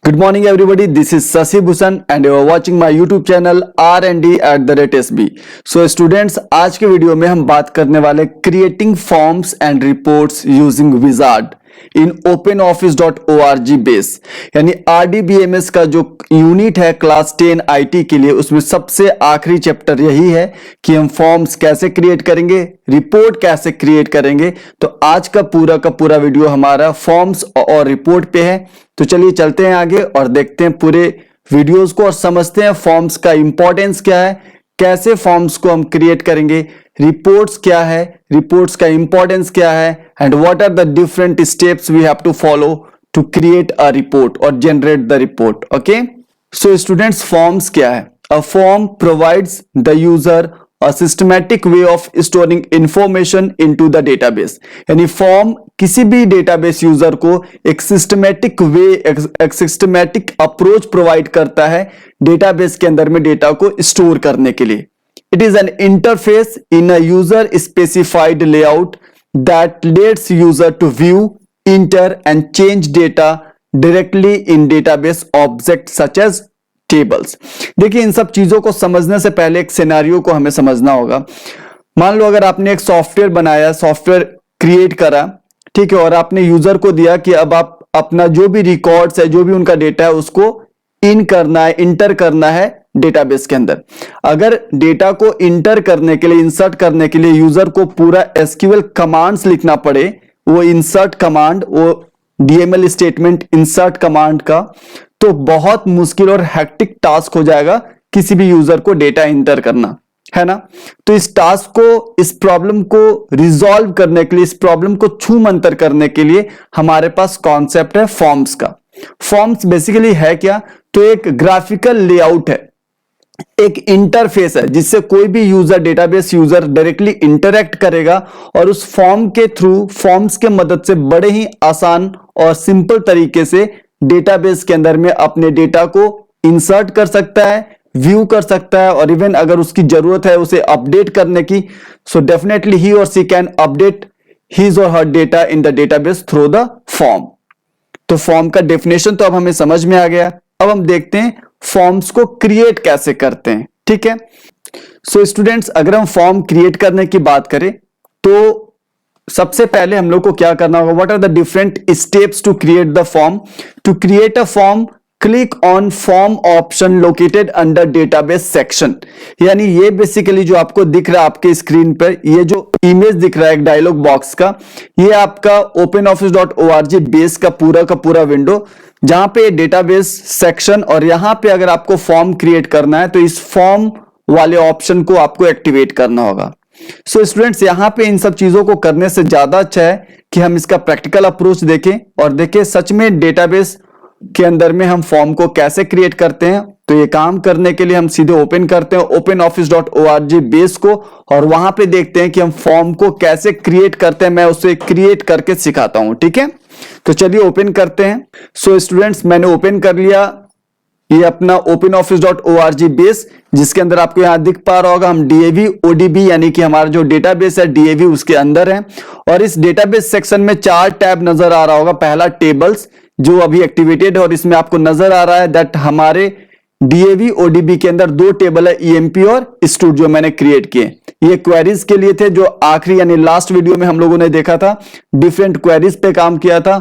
Good morning everybody, this is Sasi Bhushan and you are watching my YouTube channel R&D@SB। So students, आज के video में हम बात करने वाले creating forms and reports using wizard in OpenOffice.org base, यानी RDBMS का जो यूनिट है क्लास 10 IT के लिए, उसमें सबसे आखिरी चैप्टर यही है कि हम फॉर्म्स कैसे क्रिएट करेंगे, रिपोर्ट कैसे क्रिएट करेंगे। तो आज का पूरा वीडियो हमारा फॉर्म्स और रिपोर्ट पे है। तो चलिए चलते हैं आगे और देखते हैं पूरे वीडियोस को और समझते हैं फॉर्म्स का इंपॉर्टेंस क्या है, कैसे फॉर्म्स को हम क्रिएट करेंगे, रिपोर्ट्स क्या है, रिपोर्ट्स का इंपॉर्टेंस क्या है, and what are the different steps we have to follow to create a report और generate the report. Okay, so students, forms क्या है? A form provides the user a systematic way of storing information into the database, यानी form किसी भी database user को एक systematic way, एक systematic approach provide करता है डेटाबेस के अंदर में डेटा को स्टोर करने के लिए। It is an interface in a user specified layout that lets user to view, inter and change data directly in database object such as tables. देखिए, इन सब चीजों को समझने से पहले एक सिनेरियो को हमें समझना होगा। मान लो अगर आपने एक सॉफ्टवेयर बनाया, सॉफ्टवेयर क्रिएट करा, ठीक है, और आपने यूजर को दिया कि अब आप अपना जो भी रिकॉर्ड्स है, जो भी उनका डेटा है, उसको इन करना है, इंटर करना है डेटाबेस के अंदर। अगर डेटा को इंटर करने के लिए, इंसर्ट करने के लिए यूजर को पूरा एसक्यूएल कमांड्स लिखना पड़े, वो इंसर्ट कमांड, वो डीएमएल स्टेटमेंट इंसर्ट कमांड का, तो बहुत मुश्किल और हेक्टिक टास्क हो जाएगा किसी भी यूजर को डेटा इंटर करना, है ना। तो इस टास्क को, इस प्रॉब्लम को रिजॉल्व करने के लिए, इस प्रॉब्लम को छू मंतर करने के लिए हमारे पास कॉन्सेप्ट है फॉर्म्स का। फॉर्म्स बेसिकली है क्या? तो एक ग्राफिकल लेआउट है, एक इंटरफेस है जिससे कोई भी user, database user directly interact करेगा और उस फॉर्म के थ्रू, फॉर्म्स के मदद से बड़े ही आसान और सिंपल तरीके से डेटाबेस के अंदर में अपने डेटा को इंसर्ट कर सकता है, व्यू कर सकता है, और इवन अगर उसकी जरूरत है उसे अपडेट करने की, सो डेफिनेटली ही और सी can update his or her data in the database through the form. तो फॉर्म का डेफिनेशन तो अब हमें समझ में आ गया। अब हम देखते हैं फॉर्म्स को क्रिएट कैसे करते हैं, ठीक है। सो स्टूडेंट्स, अगर हम फॉर्म क्रिएट करने की बात करें तो सबसे पहले हम लोग को क्या करना होगा? What are the different steps to create the form? To create a form, click on form option located under database section. यानी ये बेसिकली जो आपको दिख रहा है आपके स्क्रीन पर, ये जो इमेज दिख रहा है एक डायलॉग बॉक्स का, ये आपका OpenOffice.org बेस का पूरा विंडो, जहां पे डेटाबेस सेक्शन, और यहां पे अगर आपको फॉर्म क्रिएट करना है तो इस फॉर्म वाले ऑप्शन को आपको एक्टिवेट करना होगा। सो स्टूडेंट्स, यहां पे इन सब चीजों को करने से ज्यादा अच्छा है कि हम इसका प्रैक्टिकल अप्रोच देखें और देखें सच में डेटाबेस के अंदर में हम फॉर्म को कैसे क्रिएट करते हैं। तो ये काम करने के लिए हम सीधे ओपन करते हैं OpenOffice.org बेस को और वहां पे देखते हैं कि हम फॉर्म को कैसे क्रिएट करते हैं। मैं उसे क्रिएट करके सिखाता हूं, ठीक है। तो चलिए ओपन करते हैं। सो स्टूडेंट्स, मैंने ओपन कर लिया ये अपना OpenOffice.org बेस, जिसके अंदर आपको यहां दिख पा रहा होगा हम DAV ODB, यानी कि हमारा जो डेटाबेस है DAV उसके अंदर है। और इस डेटाबेस सेक्शन में 4 टैब नजर आ रहा होगा। पहला टेबल्स, जो अभी एक्टिवेटेड है, और इसमें आपको नजर आ रहा है दैट हमारे DAV ODB के अंदर 2 टेबल है, EMP और स्टूडियो, मैंने क्रिएट किए। ये क्वेरीज के लिए थे जो आखिरी यानी लास्ट वीडियो में हम लोगों ने देखा था, डिफरेंट क्वेरीज पे काम किया था।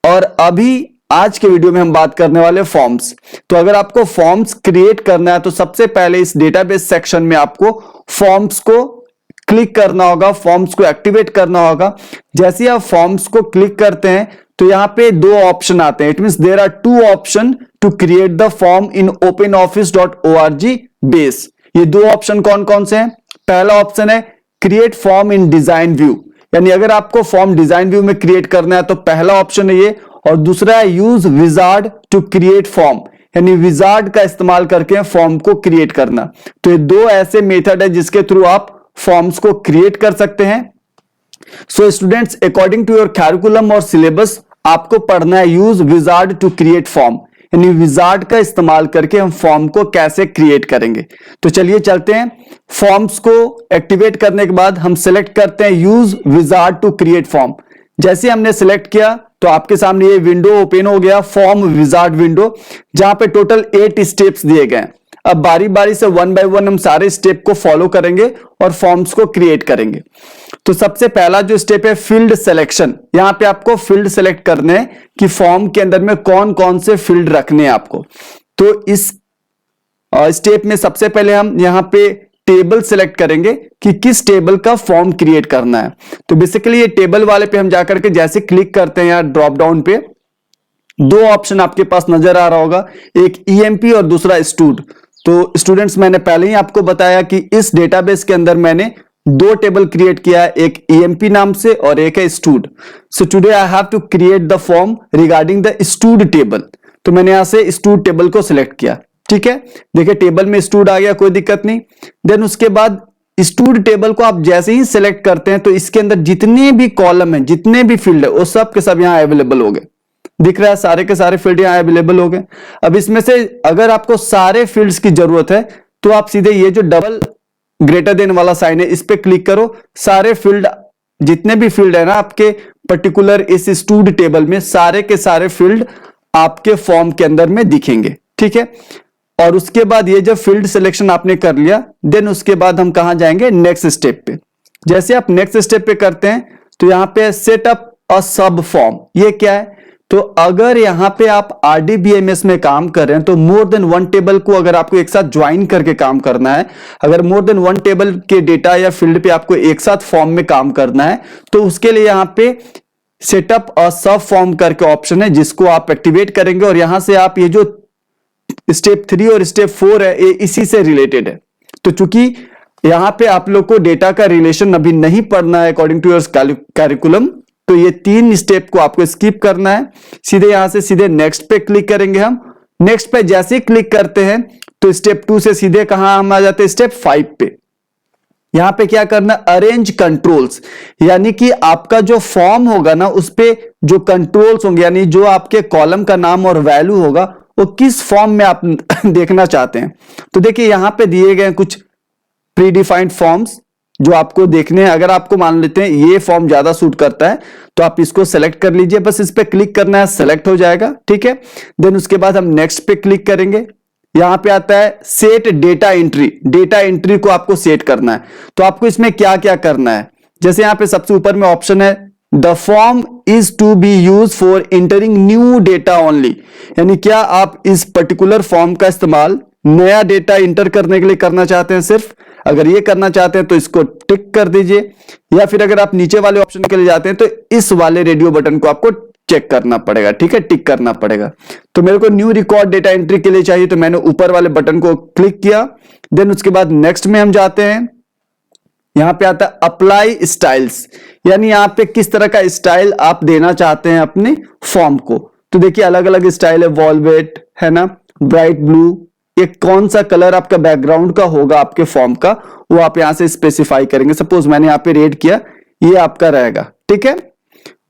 और अभी आज के वीडियो में हम बात करने वाले फॉर्म्स। तो अगर आपको फॉर्म्स क्रिएट करना है तो सबसे पहले इस डेटाबेस सेक्शन में आपको फॉर्म्स को क्लिक करना होगा, फॉर्म्स को एक्टिवेट करना होगा। जैसे आप फॉर्म्स को क्लिक करते हैं तो यहां पे 2 ऑप्शन आते हैं। It means there are 2 option to create the form in OpenOffice.org base. ये 2 ऑप्शन कौन कौन से हैं? पहला ऑप्शन है create form in design view, यानी अगर आपको फॉर्म डिजाइन व्यू में क्रिएट करना है तो पहला ऑप्शन है ये। और दूसरा है use wizard to create form, यानी विजार्ड का इस्तेमाल करके फॉर्म को क्रिएट करना। तो ये 2 ऐसे मेथड है जिसके थ्रू आप फॉर्म्स को क्रिएट कर सकते हैं। So students, according to your curriculum और सिलेबस आपको पढ़ना है use wizard to create form, यानी विजार्ड का इस्तेमाल करके हम फॉर्म को कैसे क्रिएट करेंगे। तो चलिए चलते हैं। फॉर्म्स को एक्टिवेट करने के बाद हम सिलेक्ट करते हैं use wizard to create form. जैसे हमने सिलेक्ट किया तो आपके सामने ये विंडो ओपन हो गया, फॉर्म विजार्ड विंडो, जहां पे टोटल 8 स्टेप्स दिए गए हैं। अब बारी बारी से वन बाय वन हम सारे स्टेप को फॉलो करेंगे और फॉर्म्स को क्रिएट करेंगे। तो सबसे पहला जो स्टेप है फील्ड सिलेक्शन। यहां पे आपको फील्ड सेलेक्ट करने हैं कि फॉर्म के अंदर में कौन कौन से फील्ड रखने हैं आपको। तो इस स्टेप में सबसे पहले हम यहां पे टेबल सेलेक्ट करेंगे कि किस टेबल का फॉर्म क्रिएट करना है। तो बेसिकली ये टेबल वाले पे हम जाकर के जैसे क्लिक करते हैं यहाँ ड्रॉप डाउन पे, दो ऑप्शन आपके पास नजर आ रहा होगा, एक ईएमपी और दूसरा स्टूड। तो स्टूडेंट्स मैंने पहले ही आपको बताया कि इस डेटाबेस के अंदर मैंने दो टेबल क्रिएट किया है, एक ईएमपी नाम से और एक है stud. So today I have to create the form regarding the stud table. तो मैंने यहां से स्टूड टेबल को सिलेक्ट किया। ठीक है, देखिए टेबल में स्टूड आ गया, कोई दिक्कत नहीं। देन उसके बाद स्टूड टेबल को आप जैसे ही सिलेक्ट करते हैं तो इसके अंदर जितने भी कॉलम है, जितने भी फील्ड है, वो सब के सब यहां अवेलेबल हो गए। दिख रहा है सारे के सारे फील्ड यहां अवेलेबल हो गए। अब इसमें से अगर आपको सारे फील्ड्स की जरूरत है तो आप सीधे ये जो डबल ग्रेटर देन वाला साइन है इस पे क्लिक करो। सारे फील्ड, जितने भी फील्ड है ना आपके पर्टिकुलर इस स्टूड टेबल में, सारे के सारे फील्ड आपके फॉर्म के अंदर में दिखेंगे। ठीक है, और उसके बाद ये जब फील्ड सिलेक्शन आपने कर लिया, देन उसके बाद हम कहां जाएंगे, नेक्स्ट स्टेप पे। जैसे आप नेक्स्ट स्टेप पे करते हैं तो यहां पे सेटअप अ सब फॉर्म, ये क्या है, तो अगर यहां पे आप RDBMS में काम कर रहे हैं तो मोर देन वन टेबल को अगर आपको एक साथ ज्वाइन करके काम करना है, अगर मोर देन वन टेबल के डेटा या फील्ड पे आपको एक साथ फॉर्म में काम करना है, तो उसके लिए यहां पे सेटअप अ सब फॉर्म करके ऑप्शन है, जिसको आप एक्टिवेट करेंगे और यहां से आप ये जो स्टेप 3 और स्टेप 4 है ये इसी से रिलेटेड है। तो चूंकि यहां पे आप लोग को डेटा का रिलेशन अभी नहीं पढ़ना है अकॉर्डिंग टू योर कैरिकुलम, तो ये 3 स्टेप को आपको स्किप करना है। सीधे यहां से सीधे नेक्स्ट पे क्लिक करेंगे हम। नेक्स्ट पे जैसे ही क्लिक करते हैं तो स्टेप 2 से सीधे कहां हम आ जाते हैं, स्टेप 5 पे। यहां पे क्या करना, अरेंज कंट्रोल्स, यानी कि आपका जो फॉर्म होगा ना उस पे जो कंट्रोल्स होंगे, यानी जो आपके कॉलम का नाम और वैल्यू होगा वो किस फॉर्म में आप देखना चाहते हैं। तो देखिए यहां पे दिए गए कुछ प्री डिफाइंड फॉर्म्स जो आपको देखने हैं। अगर आपको मान लेते हैं ये फॉर्म ज्यादा सूट करता है तो आप इसको सेलेक्ट कर लीजिए, बस इस पे क्लिक करना है, सेलेक्ट हो जाएगा। ठीक है, देन उसके बाद हम नेक्स्ट पे क्लिक करेंगे। यहां पे आता है set data entry, data entry को आपको सेट करना है। तो आपको इसमें क्या क्या करना है, जैसे यहां पे सबसे ऊपर में ऑप्शन है the form is to be use for entering new data only, यानी क्या आप इस पर्टिकुलर फॉर्म का इस्तेमाल नया डेटा इंटर करने के लिए करना चाहते हैं सिर्फ। अगर ये करना चाहते हैं तो इसको टिक कर दीजिए, या फिर अगर आप नीचे वाले ऑप्शन के लिए जाते हैं तो इस वाले रेडियो बटन को आपको चेक करना पड़ेगा। ठीक है, टिक करना पड़ेगा। तो मेरे को न्यू रिकॉर्ड डेटा एंट्री के लिए चाहिए तो मैंने ऊपर वाले बटन को क्लिक किया। देन उसके बाद नेक्स्ट में हम जाते हैं, यहां पे आता है अप्लाई स्टाइल्स, यानी यहां पे किस तरह का स्टाइल आप देना चाहते हैं अपने फॉर्म को। तो देखिए अलग अलग स्टाइल है, वॉलवेट है ना, ब्राइट ब्लू, ये कौन सा कलर आपका बैकग्राउंड का होगा आपके फॉर्म का वो आप यहां से स्पेसिफाई करेंगे। सपोज मैंने यहां पे रेड किया, ये आपका रहेगा। ठीक है,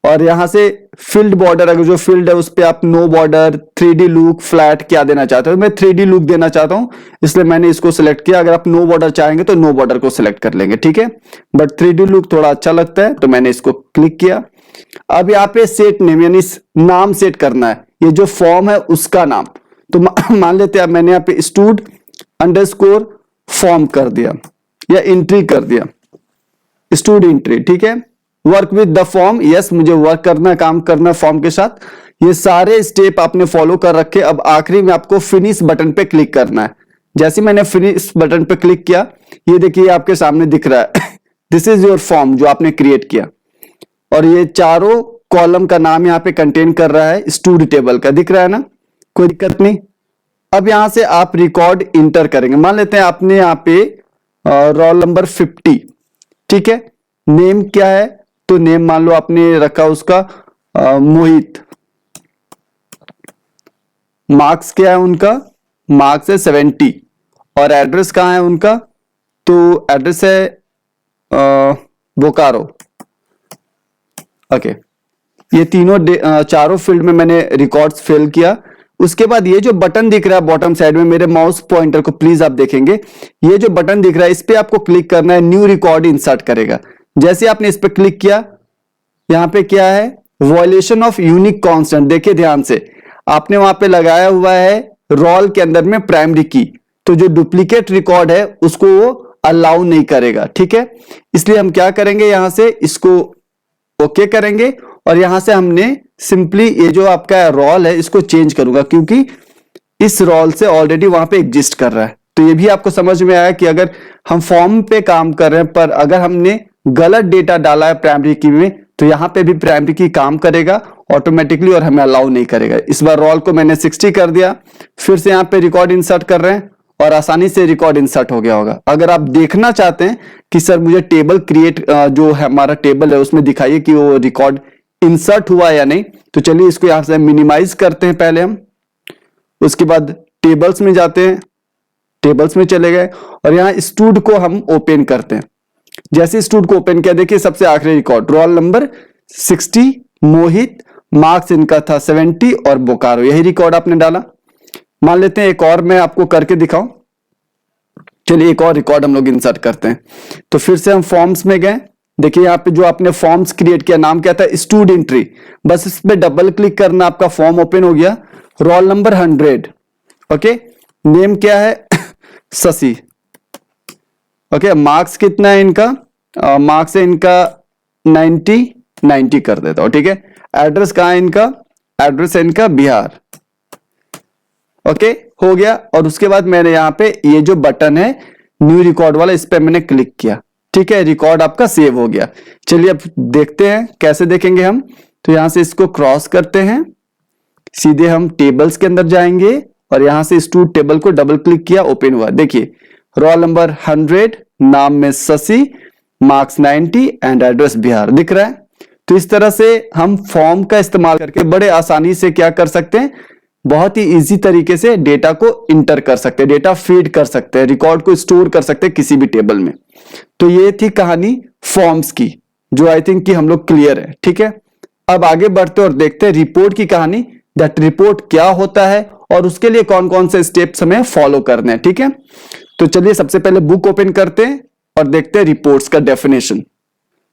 और यहां से फील्ड बॉर्डर, अगर जो फील्ड है उस पे आप no border, 3D look, flat क्या देना चाहते हो। मैं 3D लुक देना चाहता हूं इसलिए मैंने इसको सिलेक्ट किया। अगर आप नो बॉर्डर चाहेंगे तो नो बॉर्डर को सिलेक्ट कर लेंगे। ठीक है, बट 3D लुक थोड़ा अच्छा लगता है तो मैंने इसको क्लिक किया। अब यहाँ पे सेट नेम, यानी नाम सेट करना है, ये जो फॉर्म है उसका नाम। तो मान लेते हैं मैंने यहाँ पे स्टूड अंडरस्कोर फॉर्म कर दिया या एंट्री कर दिया, स्टूड एंट्री। ठीक है, work with the form, yes मुझे वर्क करना, काम करना फॉर्म के साथ। ये सारे स्टेप आपने फॉलो कर रखे। अब आखिरी में आपको फिनिश बटन पे क्लिक करना है। जैसे मैंने फिनिश बटन पे क्लिक किया, ये देखिए आपके सामने दिख रहा है दिस इज योर फॉर्म जो आपने क्रिएट किया, और ये चारों कॉलम का नाम यहाँ पे कंटेन कर रहा है स्टूड टेबल का, दिख रहा है ना, कोई दिक्कत नहीं। अब यहां से आप रिकॉर्ड इंटर करेंगे। मान लेते हैं आपने यहाँ पे रोल नंबर 50। ठीक है, नेम क्या है, तो नेम मान लो आपने रखा उसका मोहित। मार्क्स क्या है उनका, मार्क्स है 70, और एड्रेस कहां है उनका, तो एड्रेस है बोकारो। ओके, ये तीनों चारों फील्ड में मैंने रिकॉर्ड्स फिल किया। उसके बाद ये जो बटन दिख रहा है बॉटम साइड में, मेरे माउस पॉइंटर को प्लीज आप देखेंगे, ये जो बटन दिख रहा है इस पे आपको क्लिक करना है, न्यू रिकॉर्ड इंसर्ट करेगा। जैसे आपने इस पे क्लिक किया, यहां पे क्या है, वॉयलेशन ऑफ यूनिक कांस्टेंट, देखिए ध्यान से आपने वहां पे लगाया हुआ है रोल के अंदर में प्राइमरी की, तो जो डुप्लीकेट रिकॉर्ड है उसको वो अलाउ नहीं करेगा, ठीक है। इसलिए हम क्या करेंगे, यहां से इसको ओके करेंगे और यहां से हमने सिंपली ये जो आपका रोल है इसको चेंज करूंगा, क्योंकि इस रोल से ऑलरेडी वहां पे एग्जिस्ट कर रहा है। तो ये भी आपको समझ में आया कि अगर हम फॉर्म पे काम कर रहे हैं पर अगर हमने गलत डेटा डाला है प्राइमरी की में, तो यहां पे भी प्राइमरी की काम करेगा ऑटोमेटिकली और हमें अलाउ नहीं करेगा। इस बार रोल को मैंने 60 कर दिया, फिर से यहां पे रिकॉर्ड इंसर्ट कर रहे हैं और आसानी से रिकॉर्ड इंसर्ट हो गया होगा। अगर आप देखना चाहते हैं कि सर मुझे टेबल क्रिएट जो है हमारा टेबल है उसमें दिखाइए कि वो रिकॉर्ड इंसर्ट हुआ या नहीं, तो चलिए इसको यहां से मिनिमाइज करते हैं पहले हम। उसके बाद टेबल्स में जाते हैं, टेबल्स में चले गए और यहां स्टूड को हम ओपन करते हैं। जैसे स्टूड को ओपन किया, देखिए सबसे आखिरी रिकॉर्ड रोल नंबर 60, मोहित, मार्क्स इनका था 70 और बोकारो, यही रिकॉर्ड आपने डाला। मान लेते हैं एक और मैं आपको करके दिखाऊं, चलिए एक और रिकॉर्ड हम लोग इंसर्ट करते हैं। तो फिर से हम फॉर्म्स में गए, देखिए यहाँ पे जो आपने फॉर्म्स क्रिएट किया नाम क्या था, स्टूड एंट्री, बस इस पे डबल क्लिक करना, आपका फॉर्म ओपन हो गया। रोल नंबर 100, ओके, नेम क्या है शशि, ओके, मार्क्स कितना है इनका, मार्क्स है इनका 90 कर देता हूं, ठीक है। एड्रेस कहां है इनका, एड्रेस है इनका बिहार, ओके, हो गया। और उसके बाद मैंने यहां पे ये जो बटन है न्यू रिकॉर्ड वाला, इस पे मैंने क्लिक किया, ठीक है, रिकॉर्ड आपका सेव हो गया। चलिए अब देखते हैं कैसे देखेंगे हम। तो यहां से इसको क्रॉस करते हैं, सीधे हम टेबल्स के अंदर जाएंगे और यहां से स्टूड टेबल को डबल क्लिक किया, ओपन हुआ। देखिए रोल नंबर 100, नाम में Shashi, marks 90 and address Bihar दिख रहा है। तो इस तरह से हम फॉर्म का इस्तेमाल करके बड़े आसानी से क्या कर सकते हैं, बहुत ही इजी तरीके से डेटा को इंटर कर सकते हैं, डेटा फीड कर सकते हैं, रिकॉर्ड को स्टोर कर सकते हैं किसी भी टेबल में। तो ये थी कहानी फॉर्म्स की, जो आई थिंक कि हम लोग क्लियर है, ठीक है। अब आगे बढ़ते और देखते हैं रिपोर्ट की कहानी, दैट रिपोर्ट क्या होता है और उसके लिए कौन कौन से स्टेप्स हमें फॉलो करने हैं, ठीक है। तो चलिए सबसे पहले बुक ओपन करते हैं और देखते हैं रिपोर्ट्स का डेफिनेशन।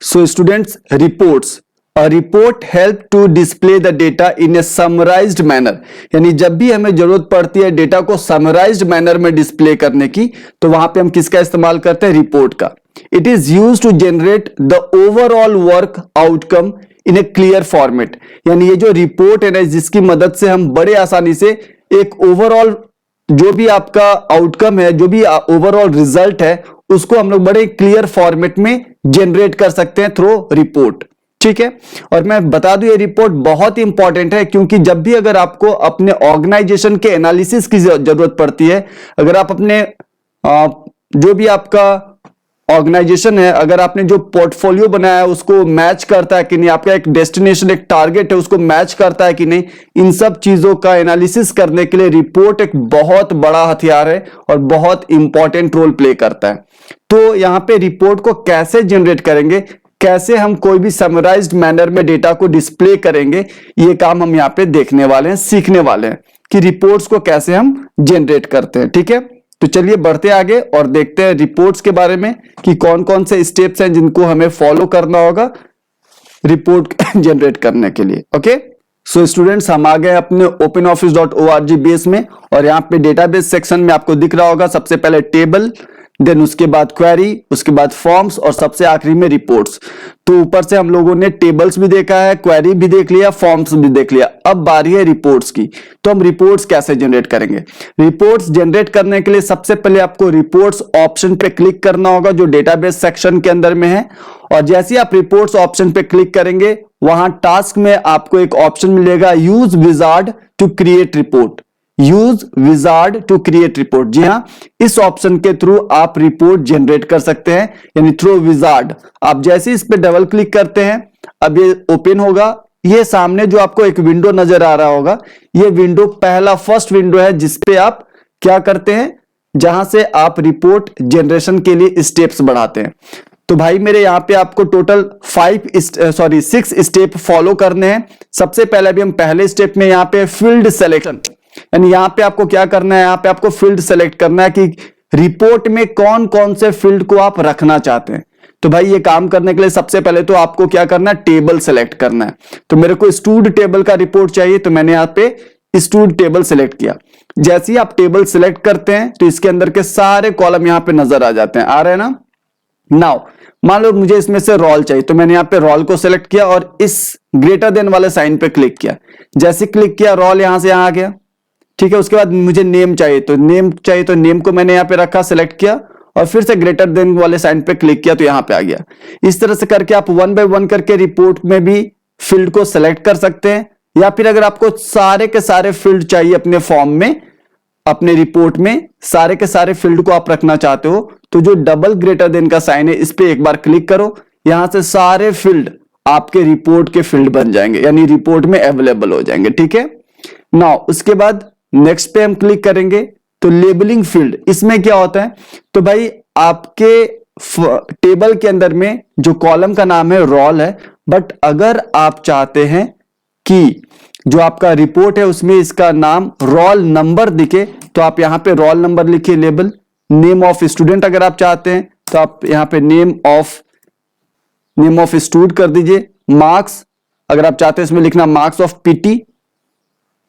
So students, reports, a report help to display the data in a summarised manner, यानी जब भी हमें जरूरत पड़ती है डेटा को समराइज्ड मैनर में डिस्प्ले करने की, तो वहां पे हम किसका इस्तेमाल करते हैं, रिपोर्ट का। It is used to generate the overall work outcome in a clear format, यानी ये जो रिपोर्ट है ना, जिसकी मदद से हम बड़े आसानी से एक ओवरऑल जो भी आपका आउटकम है, जो भी ओवरऑल रिजल्ट है, उसको हम लोग बड़े क्लियर फॉर्मेट में जनरेट कर सकते हैं थ्रू रिपोर्ट, ठीक है। और मैं बता दूं ये रिपोर्ट बहुत ही इंपॉर्टेंट है, क्योंकि जब भी अगर आपको अपने ऑर्गेनाइजेशन के एनालिसिस की जरूरत पड़ती है, अगर आप अपने जो भी आपका ऑर्गेनाइजेशन है, अगर आपने जो पोर्टफोलियो बनाया है उसको मैच करता है कि नहीं, आपका एक डेस्टिनेशन, एक टारगेट है, उसको मैच करता है कि नहीं, इन सब चीजों का एनालिसिस करने के लिए रिपोर्ट एक बहुत बड़ा हथियार है और बहुत इंपॉर्टेंट रोल प्ले करता है। तो यहां पे रिपोर्ट को कैसे जनरेट करेंगे, कैसे हम कोई भी समराइज्ड मैनर में डेटा को डिस्प्ले करेंगे, ये काम हम यहाँ पे देखने वाले हैं, सीखने वाले हैं कि रिपोर्ट्स को कैसे हम जनरेट करते हैं, ठीक है। तो चलिए बढ़ते आगे और देखते हैं रिपोर्ट्स के बारे में कि कौन कौन से स्टेप्स हैं जिनको हमें फॉलो करना होगा रिपोर्ट जनरेट करने के लिए, ओके। सो स्टूडेंट्स, हम आ गए अपने openoffice.org बेस में और यहाँ पे डेटाबेस सेक्शन में आपको दिख रहा होगा सबसे पहले टेबल, देन उसके बाद क्वेरी, उसके बाद फॉर्म्स और सबसे आखिरी में रिपोर्ट्स। तो ऊपर से हम लोगों ने टेबल्स भी देखा है, क्वेरी भी देख लिया, फॉर्म्स भी देख लिया, अब बारी है रिपोर्ट्स की। तो हम रिपोर्ट्स कैसे जनरेट करेंगे, रिपोर्ट्स जनरेट करने के लिए सबसे पहले आपको रिपोर्ट्स ऑप्शन पे क्लिक करना होगा जो डेटाबेस सेक्शन के अंदर में है। और जैसे ही आप रिपोर्ट्स ऑप्शन पे क्लिक करेंगे, वहां टास्क में आपको एक ऑप्शन मिलेगा use wizard to create report, use wizard to create report. जी हां, इस ऑप्शन के थ्रू आप रिपोर्ट जनरेट कर सकते हैं, यानी थ्रू विजार्ड। आप जैसे इस पे डबल क्लिक करते हैं, अब ये ओपन होगा। ये सामने जो आपको एक विंडो नजर आ रहा होगा, ये विंडो पहला फर्स्ट विंडो है जिसपे आप क्या करते हैं, जहां से आप रिपोर्ट जनरेशन के लिए स्टेप्स बढ़ाते हैं। तो भाई मेरे यहाँ पे आपको टोटल 6 स्टेप फॉलो करने हैं। सबसे पहले भी हम पहले स्टेप में यहाँ पे फील्ड सिलेक्शन, यानी यहाँ पे आपको क्या करना है, यहाँ पे आपको फील्ड सेलेक्ट करना है कि रिपोर्ट में कौन कौन से फील्ड को आप रखना चाहते हैं। तो भाई ये काम करने के लिए सबसे पहले तो आपको क्या करना है, टेबल सेलेक्ट करना है। तो मेरे को स्टूड टेबल का रिपोर्ट चाहिए, तो मैंने यहाँ पे स्टूड टेबल सेलेक्ट किया। जैसे ही आप टेबल सेलेक्ट करते हैं तो इसके अंदर के सारे कॉलम यहाँ पे नजर आ जाते हैं, आ रहे हैं ना। नाउ मान लो मुझे इसमें से रोल चाहिए, तो मैंने यहाँ पे रोल को सिलेक्ट किया और इस ग्रेटर देन वाले साइन पे क्लिक किया। जैसे क्लिक किया रोल यहां से यहां आ गया, ठीक है। उसके बाद मुझे नेम चाहिए, तो नेम को मैंने यहाँ पे रखा, सिलेक्ट किया और फिर से ग्रेटर देन वाले साइन पे क्लिक किया तो यहां पे आ गया। इस तरह से करके आप 1 बाय 1 करके रिपोर्ट में भी फील्ड को सिलेक्ट कर सकते हैं, या फिर अगर आपको सारे के सारे फील्ड चाहिए अपने फॉर्म में, अपने रिपोर्ट में सारे के सारे फील्ड को आप रखना चाहते हो, तो जो डबल ग्रेटर देन का साइन है इस पे एक बार क्लिक करो। यहां से सारे फील्ड आपके रिपोर्ट के फील्ड बन जाएंगे, यानी रिपोर्ट में अवेलेबल हो जाएंगे, ठीक है। नाउ उसके बाद नेक्स्ट पे हम क्लिक करेंगे तो लेबलिंग फील्ड, इसमें क्या होता है, तो भाई आपके टेबल के अंदर में जो कॉलम का नाम है रोल है, बट अगर आप चाहते हैं कि जो आपका रिपोर्ट है उसमें इसका नाम रोल नंबर दिखे, तो आप यहां पे रोल नंबर लिखिए लेबल। नेम ऑफ स्टूडेंट अगर आप चाहते हैं तो आप यहां पे नेम ऑफ स्टूडेंट कर दीजिए। मार्क्स अगर आप चाहते हैं इसमें लिखना मार्क्स ऑफ पीटी,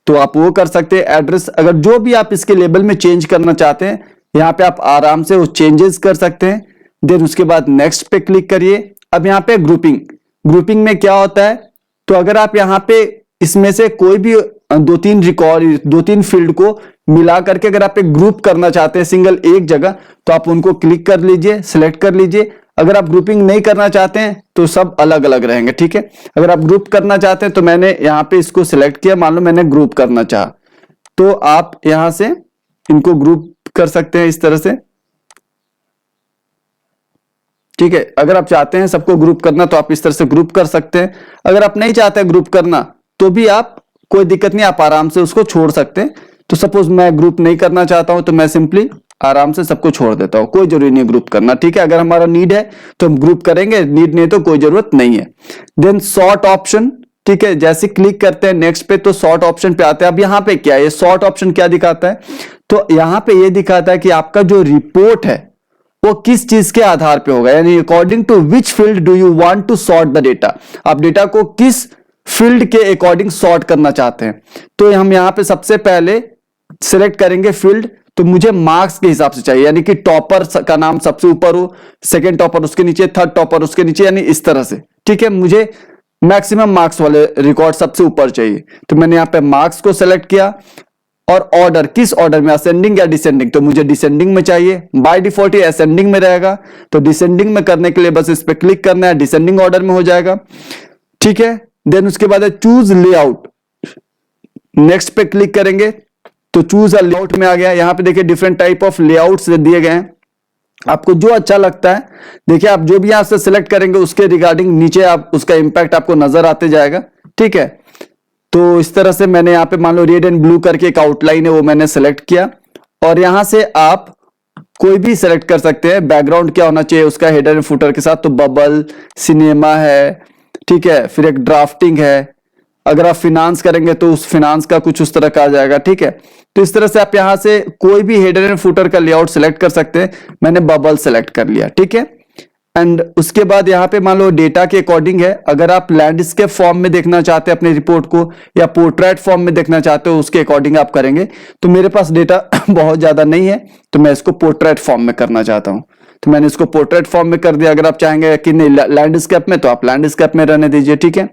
तो आप वो कर सकते हैं। एड्रेस अगर जो भी आप इसके लेबल में चेंज करना चाहते हैं यहां पे आप आराम से वो चेंजेस कर सकते हैं। देन उसके बाद नेक्स्ट पे क्लिक करिए। अब यहां पे ग्रुपिंग में क्या होता है, तो अगर आप यहां पे इसमें से कोई भी 2-3 फील्ड को मिला करके अगर आप एक ग्रुप करना चाहते हैं सिंगल एक जगह, तो आप उनको क्लिक कर लीजिए, सिलेक्ट कर लीजिए। अगर आप ग्रुपिंग नहीं करना चाहते हैं तो सब अलग अलग रहेंगे, ठीक है। अगर आप ग्रुप करना चाहते हैं तो मैंने यहां पे इसको सिलेक्ट किया, मान लो मैंने ग्रुप करना चाहा, तो आप यहां से इनको ग्रुप कर सकते हैं इस तरह से, ठीक है। अगर आप चाहते हैं सबको ग्रुप करना तो आप इस तरह से ग्रुप कर सकते हैं। अगर आप नहीं चाहते ग्रुप करना तो भी आप कोई दिक्कत नहीं, आप आराम से उसको छोड़ सकते हैं। तो सपोज मैं ग्रुप नहीं करना चाहता हूं तो मैं सिंपली आराम से सबको छोड़ देता हूं, कोई जरूरी नहीं ग्रुप करना, ठीक है। अगर हमारा नीड है तो हम ग्रुप करेंगे, नीड नहीं तो कोई जरूरत नहीं है। देन सॉर्ट ऑप्शन, ठीक है। जैसे क्लिक करते हैं नेक्स्ट पे तो सॉर्ट ऑप्शन पे आते हैं। अब यहां पे क्या है, ये सॉर्ट ऑप्शन क्या दिखाता है, तो यहां पे ये दिखाता है कि आपका जो रिपोर्ट है वो किस चीज के आधार पे होगा, यानी according to which field do you want to sort the data, आप डेटा को किस फील्ड के अकॉर्डिंग सॉर्ट करना चाहते हैं। तो हम यहां पे सबसे पहले सिलेक्ट करेंगे फील्ड, तो मुझे मार्क्स के हिसाब से चाहिए, यानी कि टॉपर का नाम सबसे ऊपर हो, सेकंड टॉपर उसके नीचे, थर्ड टॉपर उसके नीचे, यानी इस तरह से, ठीक है। मुझे मैक्सिमम मार्क्स वाले रिकॉर्ड सबसे ऊपर चाहिए, तो मैंने यहां पे मार्क्स को सेलेक्ट किया। और ऑर्डर, किस ऑर्डर में, असेंडिंग या डिसेंडिंग, तो मुझे डिसेंडिंग में चाहिए। बाय डिफॉल्ट ये असेंडिंग में रहेगा, तो डिसेंडिंग में करने के लिए बस इस पे क्लिक करना है, डिसेंडिंग ऑर्डर में हो जाएगा, ठीक है। देन उसके बाद है चूज लेआउट, नेक्स्ट पे क्लिक करेंगे तो चूज अ लेआउट में आ गया। यहां पे देखिए डिफरेंट टाइप ऑफ लेआउट्स दिए गए हैं, आपको जो अच्छा लगता है देखिए, आप जो भी यहां से सिलेक्ट करेंगे उसके रिगार्डिंग नीचे आप उसका इंपैक्ट आपको नजर आते जाएगा, ठीक है। तो इस तरह से मैंने यहां पे मान लो रेड एंड ब्लू करके एक आउटलाइन है वो मैंने सेलेक्ट किया, और यहां से आप कोई भी सेलेक्ट कर सकते हैं। बैकग्राउंड क्या होना चाहिए उसका, हेडर एंड फुटर के साथ, तो बबल, सिनेमा है, ठीक है, फिर एक ड्राफ्टिंग है। अगर आप फिनांस करेंगे तो उस फिनांस का कुछ उस तरह का आ जाएगा, ठीक है। तो इस तरह से आप यहां से कोई भी हेडर एंड फुटर का लेआउट सेलेक्ट कर सकते हैं। मैंने बबल सेलेक्ट कर लिया, ठीक है। एंड उसके बाद यहाँ पे मान लो डेटा के अकॉर्डिंग है, अगर आप लैंडस्केप फॉर्म में देखना चाहते हैं अपनी रिपोर्ट को, या पोर्ट्रेट फॉर्म में देखना चाहते हो, उसके अकॉर्डिंग आप करेंगे। तो मेरे पास डेटा बहुत ज्यादा नहीं है, तो मैं इसको पोर्ट्रेट फॉर्म में करना चाहता हूं, तो मैंने इसको पोर्ट्रेट फॉर्म में कर दिया। अगर आप चाहेंगे कि नहीं लैंडस्केप में, तो आप लैंडस्केप में रहने दीजिए, ठीक है।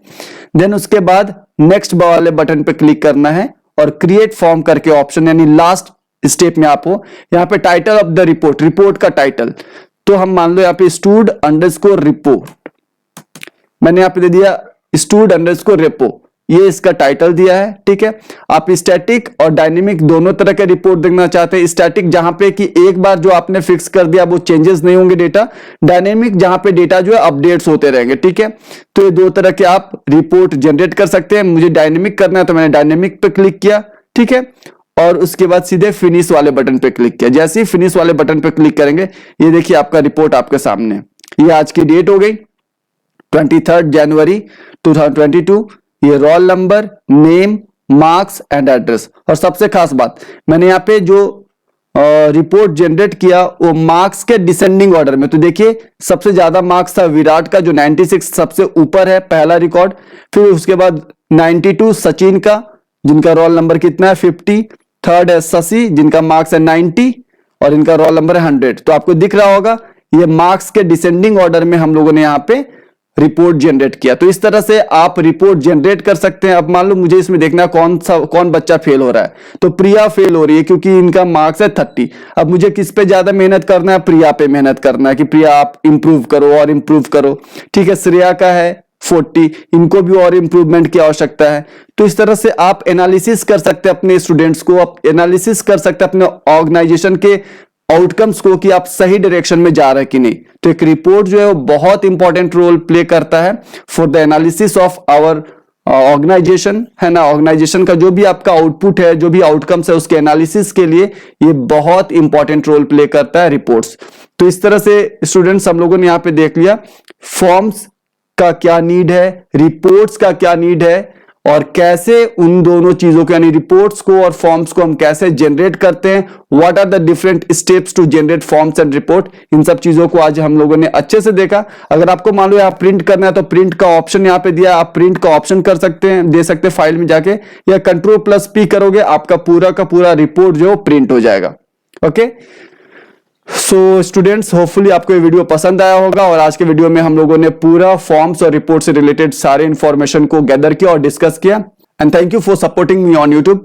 देन उसके बाद नेक्स्ट वाले बटन पे क्लिक करना है और क्रिएट फॉर्म करके ऑप्शन, यानी लास्ट स्टेप में आप हो। यहाँ पे टाइटल ऑफ द रिपोर्ट का टाइटल, तो हम मान लो यहाँ पे स्टूड अंडरस्कोर रिपोर्ट, मैंने यहाँ पे दे दिया स्टूड अंडरस्कोर रिपो, ये इसका टाइटल दिया है, ठीक है। आप स्टैटिक और डायनेमिक दोनों तरह के रिपोर्ट देखना चाहते हैं। स्टैटिक जहां पे कि एक बार जो आपने फिक्स कर दिया वो चेंजेस नहीं होंगे डेटा, डायनेमिक जहां पे डेटा जो है अपडेट्स होते रहेंगे, ठीक है। तो ये दो तरह के आप रिपोर्ट जनरेट कर सकते हैं। मुझे डायनेमिक करना है तो मैंने डायनेमिक पे क्लिक किया, ठीक है। और उसके बाद सीधे फिनिश वाले बटन पे क्लिक किया। जैसे ही फिनिश वाले बटन पे क्लिक करेंगे ये देखिए आपका रिपोर्ट आपके सामने। ये आज की डेट हो गई 23 जनवरी 2022। ये roll number, name, marks and address. और सबसे खास बात, मैंने यहाँ पे जो रिपोर्ट जनरेट किया वो मार्क्स के डिसेंडिंग ऑर्डर में। तो देखिए सबसे ज्यादा मार्क्स था विराट का जो 96 सबसे ऊपर है पहला रिकॉर्ड, फिर उसके बाद 92 सचिन का जिनका रोल नंबर कितना है 50, थर्ड है शशि जिनका मार्क्स है 90 और इनका रोल नंबर है 100। तो आपको दिख रहा होगा ये मार्क्स के डिसेंडिंग ऑर्डर में हम लोगों ने यहाँ पे रिपोर्ट जनरेट किया। तो इस तरह से आप रिपोर्ट जनरेट कर सकते हैं। अब मान लो मुझे इसमें देखना कौन बच्चा फेल हो रहा है, तो प्रिया फेल हो रही है क्योंकि इनका मार्क्स है 30। अब मुझे किस पे ज्यादा मेहनत करना है, प्रिया पे मेहनत करना है कि प्रिया आप इंप्रूव करो और इंप्रूव करो। ठीक है, श्रेया का है 40, इनको भी और इंप्रूवमेंट की आवश्यकता है। तो इस तरह से आप एनालिसिस कर सकते हैं अपने स्टूडेंट्स को, आप एनालिसिस कर सकते हैं अपने ऑर्गेनाइजेशन के आउटकम्स को कि आप सही डायरेक्शन में जा रहे हैं कि नहीं। तो एक रिपोर्ट जो है वो बहुत इंपॉर्टेंट रोल प्ले करता है for the analysis of our organization, है ना। ऑर्गेनाइजेशन का जो भी आपका आउटपुट है, जो भी आउटकम्स है, उसके एनालिसिस के लिए ये बहुत इंपॉर्टेंट रोल प्ले करता है रिपोर्ट्स। तो इस तरह से स्टूडेंट्स हम लोगों ने यहाँ पे देख लिया फॉर्म्स का क्या नीड है, रिपोर्ट्स का क्या नीड है, और कैसे उन दोनों चीजों को यानी रिपोर्ट्स को और फॉर्म्स को हम कैसे जनरेट करते हैं, what are the different steps to generate forms and report. इन सब चीजों को आज हम लोगों ने अच्छे से देखा। अगर आपको मान लो यहाँ प्रिंट करना है तो प्रिंट का ऑप्शन यहाँ पे दिया, आप प्रिंट का ऑप्शन कर सकते हैं, दे सकते हैं फाइल में जाके, या Ctrl+P करोगे आपका पूरा का पूरा रिपोर्ट जो प्रिंट हो जाएगा। ओके, सो स्टूडेंट्स होपफुली आपको ये वीडियो पसंद आया होगा, और आज के वीडियो में हम लोगों ने पूरा फॉर्म्स और रिपोर्ट से रिलेटेड सारे इंफॉर्मेशन को गैदर किया और डिस्कस किया। And thank you for supporting me on YouTube.